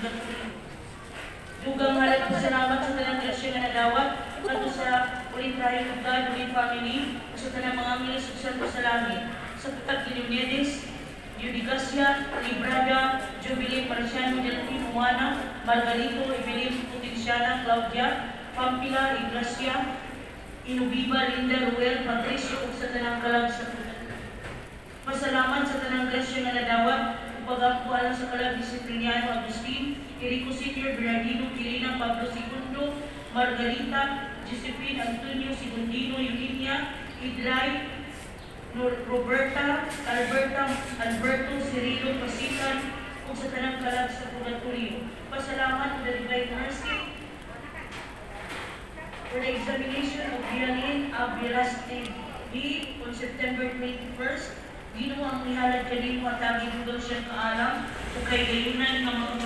purgatorio. Dugang halat salamat sa tanang grasya nga nadawat kadto sa ulitrahin of God, ulit family, sa tanang mga angeles ug santo sa langit, sa Tatag Leonides, Yudicasia, Librada, Jubilee Marciano Delfino Juana, Margarito, Evelyn Potenciana, Claudia, Pampila, Iglesia, Inubiba, Linda, Ruel, Patricio, ug sa tanang kalag sa purgatorio. Pasalamat sa tanang grasya nga nadawat pag-apualan sa kalag Disipliniano Agustin, Erico Sr., Bernardino, Kirina, Pablo II, Margarita, Josephine, Antonio, Segundino, Eugenia, Idray, Roberta, Alberto, Cirilo, Pasitan, ug sa tanang kalag sa purgatorio. Pasalamat to the Divine Mercy for the examination of Violin Abirasti B on September 21st. Ginoo ang ihalad kanimo at lagi mo daw siyang kaalam o kay gayunan nga mga